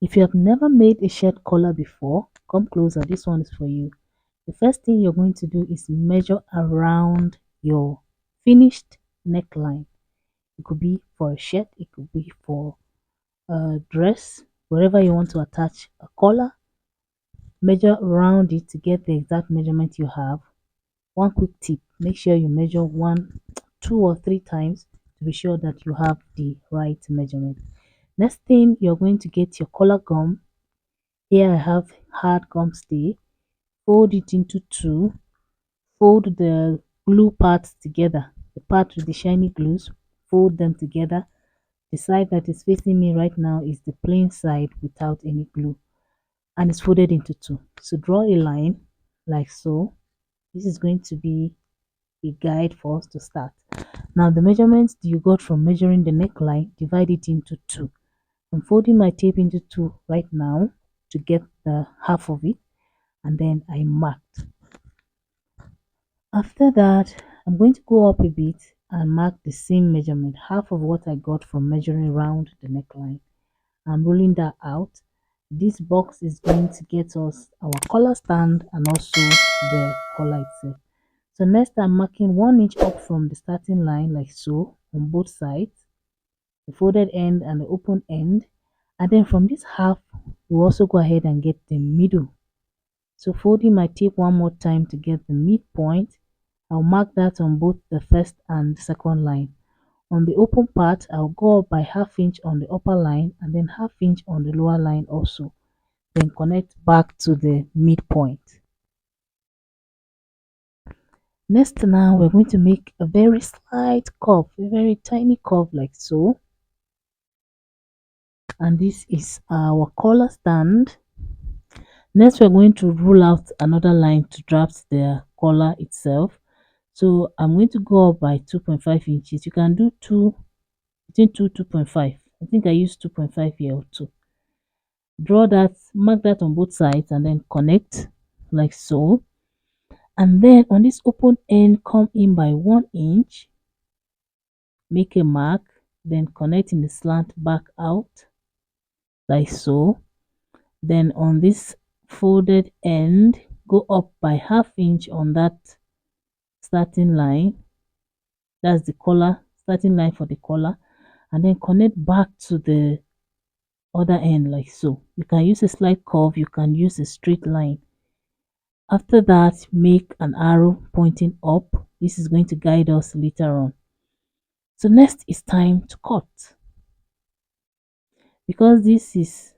If you have never made a shirt collar before, come closer. This one is for you. The first thing you're going to do is measure around your finished neckline. It could be for a shirt, it could be for a dress, wherever you want to attach a collar. Measure around it to get the exact measurement you have. One quick tip, make sure you measure one, two, or three times to be sure that you have the right measurement. Next thing, you're going to get your collar gum. Here I have hard gum stay. Fold it into two. Fold the glue parts together. The part with the shiny glues, fold them together. The side that is facing me right now is the plain side without any glue, and it's folded into two. So draw a line like so. This is going to be a guide for us to start. Now the measurements you got from measuring the neckline, divide it into two. I'm folding my tape into two right now to get the half of it, and then I marked. After that, I'm going to go up a bit and mark the same measurement, half of what I got from measuring around the neckline. I'm rolling that out. This box is going to get us our collar stand and also the collar itself. So next I'm marking 1 inch up from the starting line like so on both sides, the folded end and the open end. And then from this half, we also go ahead and get the middle. So folding my tape one more time to get the midpoint, I'll mark that on both the first and second line. On the open part, I'll go up by ½ inch on the upper line and then ½ inch on the lower line also. Then connect back to the midpoint. Next now, we're going to make a very slight curve, a very tiny curve like so. And this is our collar stand. Next, we're going to rule out another line to draft the collar itself. So I'm going to go up by 2.5 inches. You can do between 2.5. I think I used 2.5 here or 2. Draw that, mark that on both sides and then connect like so. And then on this open end, come in by 1 inch, make a mark, then connect in the slant back out like so. Then on this folded end, go up by ½ inch on that starting line. That's the collar, starting line for the collar, and then connect back to the other end like so. You can use a slight curve, you can use a straight line. After that, make an arrow pointing up. This is going to guide us later on. So next is time to cut. Because this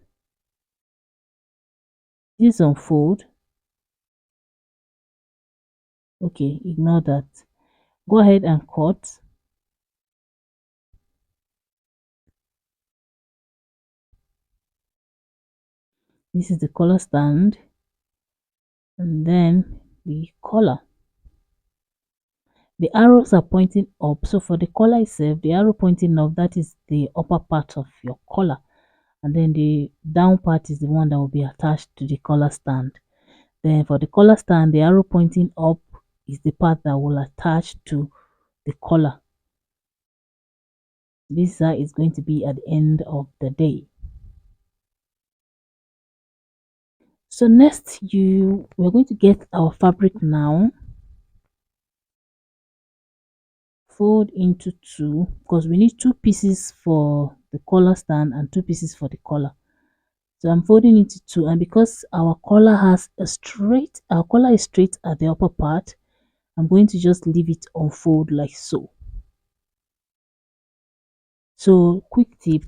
unfold. Okay, ignore that. Go ahead and cut. This is the collar stand, and then the collar. The arrows are pointing up, so for the collar itself, the arrow pointing up, that is the upper part of your collar, and then the down part is the one that will be attached to the collar stand. Then for the collar stand, the arrow pointing up is the part that will attach to the collar. This is going to be at the end of the day. So next, we're going to get our fabric now. Fold into two because we need two pieces for the collar stand and two pieces for the collar. So I'm folding into two, and because our collar is straight at the upper part, I'm going to just leave it unfold like so. So quick tip,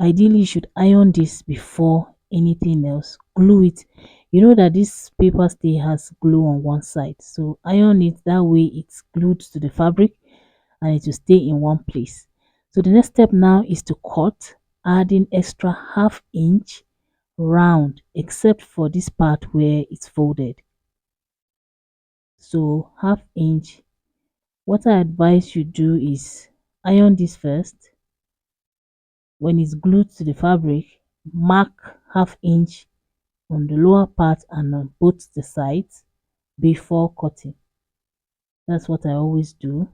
ideally you should iron this before anything else. Glue it. You know that this paper stay has glue on one side, so iron it, that way it's glued to the fabric and it will stay in one place. So the next step now is to cut, adding extra ½ inch round except for this part where it's folded. So ½ inch. What I advise you do is iron this first. When it's glued to the fabric, mark ½ inch on the lower part and on both the sides before cutting. That's what I always do.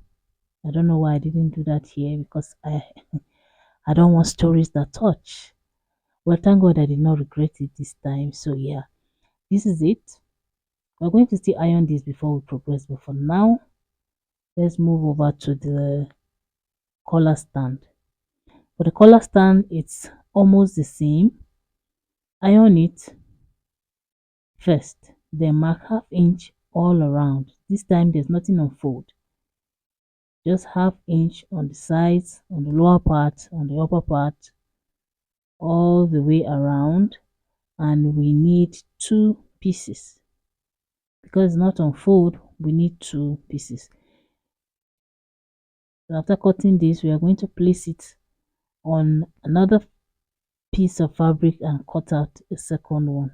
I don't know why I didn't do that here, because I don't want stories that touch. Well, thank God I did not regret it this time. So yeah, this is it. We're going to still iron this before we progress, but for now, let's move over to the collar stand. For the collar stand, it's almost the same. Iron it first, then mark half inch all around. This time there's nothing on fold, just half inch on the sides, on the lower part, on the upper part, all the way around. And we need two pieces because it's not on fold. We need two pieces. So after cutting this, we are going to place it on another piece of fabric and cut out a second one.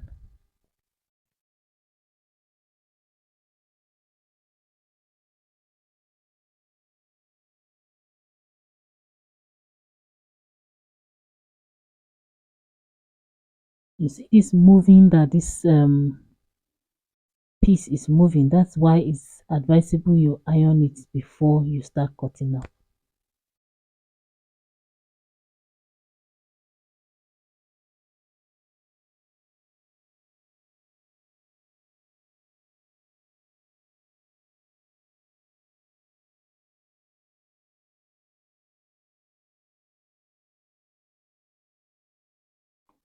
You see this moving, that this piece is moving. That's why it's advisable you iron it before you start cutting out.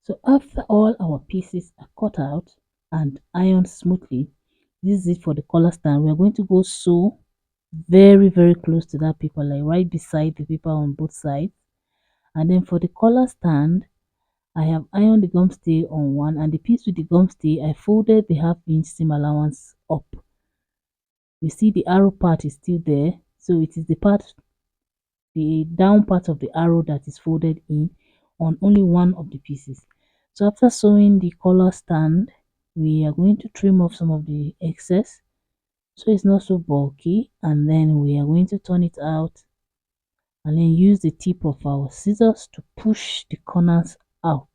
So after all our pieces are cut out and ironed smoothly, this is it for the collar stand. We are going to go sew very close to that paper, like right beside the paper on both sides. And then for the collar stand, I have ironed the gum stay on one, and the piece with the gum stay, I folded the half-inch seam allowance up. You see the arrow part is still there, so it is the down part of the arrow that is folded in on only one of the pieces. So after sewing the collar stand, we are going to trim off some of the excess so it's not so bulky, and then we are going to turn it out and then use the tip of our scissors to push the corners out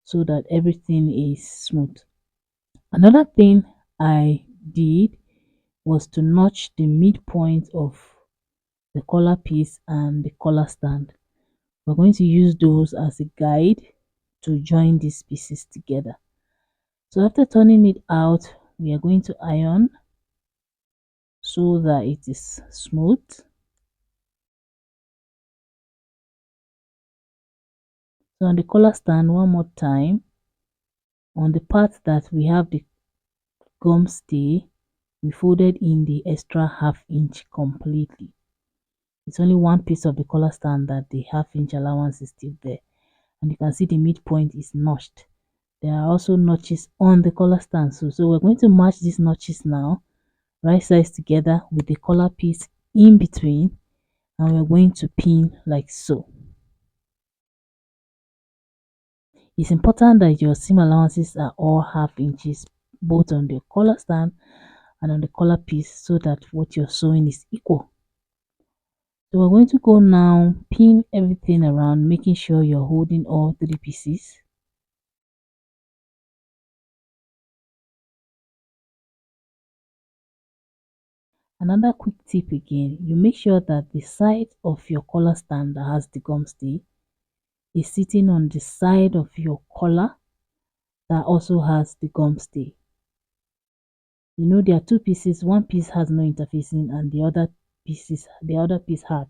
so that everything is smooth. Another thing I did was to notch the midpoint of the collar piece and the collar stand. We're going to use those as a guide to join these pieces together. So after turning it out, we are going to iron so that it is smooth. So on the collar stand, one more time, on the part that we have the gum stay, we folded in the extra half-inch completely. It's only one piece of the collar stand that the half-inch allowance is still there, and you can see the midpoint is notched. There are also notches on the collar stand, so we're going to match these notches now, right sides together with the collar piece in between, and we're going to pin like so. It's important that your seam allowances are all half inches, both on the collar stand and on the collar piece, so that what you're sewing is equal. So we're going to go now, pin everything around, making sure you're holding all three pieces. Another quick tip again, you make sure that the side of your collar stand that has the gum stay is sitting on the side of your collar that also has the gum stay. You know there are two pieces, one piece has no interfacing and the other piece has.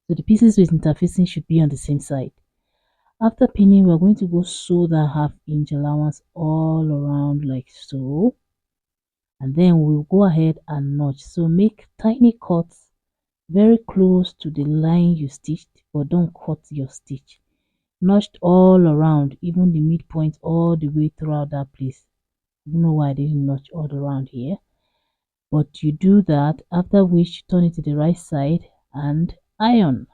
So the pieces with interfacing should be on the same side. After pinning, we're going to go sew that half-inch allowance all around like so, and then we'll go ahead and notch. So make tiny cuts very close to the line you stitched, but don't cut your stitch. Notched all around, even the midpoint, all the way throughout that place. I don't know why I didn't notch all around here, but you do that, after which turn it to the right side and iron.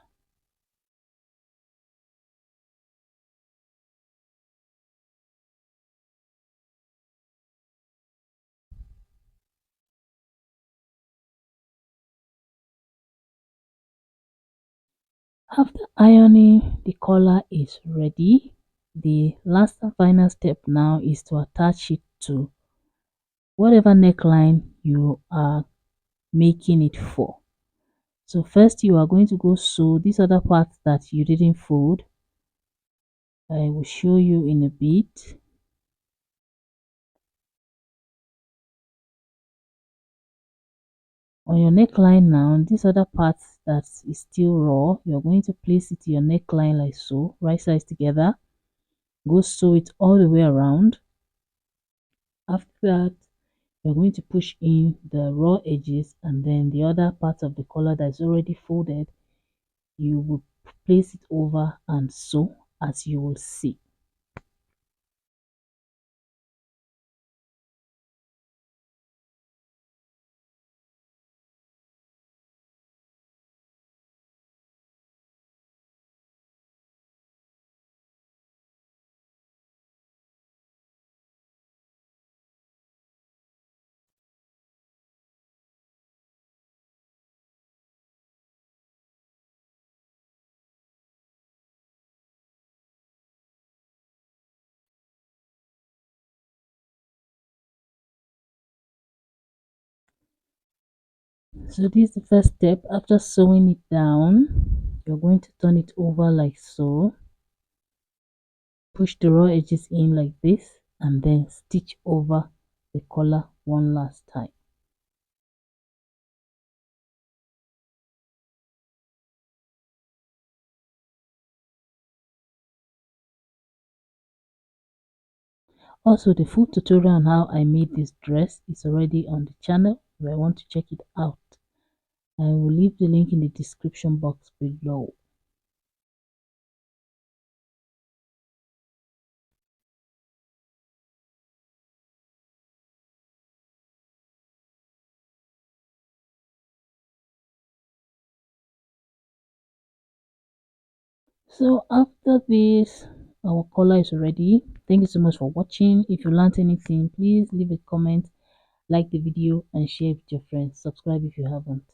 After ironing, the collar is ready. The last and final step now is to attach it to whatever neckline you are making it for. So first you are going to go sew this other part that you didn't fold. I will show you in a bit. On your neckline now, this other part that is still raw, you're going to place it to your neckline like so, right sides together. Go sew it all the way around. After that, you're going to push in the raw edges, and then the other part of the collar that is already folded, you will place it over and sew as you will see. So this is the first step. After sewing it down, you're going to turn it over like so. Push the raw edges in like this and then stitch over the collar one last time. Also, the full tutorial on how I made this dress is already on the channel. If I want to check it out, I will leave the link in the description box below. So after this, our collar is ready. Thank you so much for watching. If you learned anything, please leave a comment, like the video and share it with your friends. Subscribe if you haven't.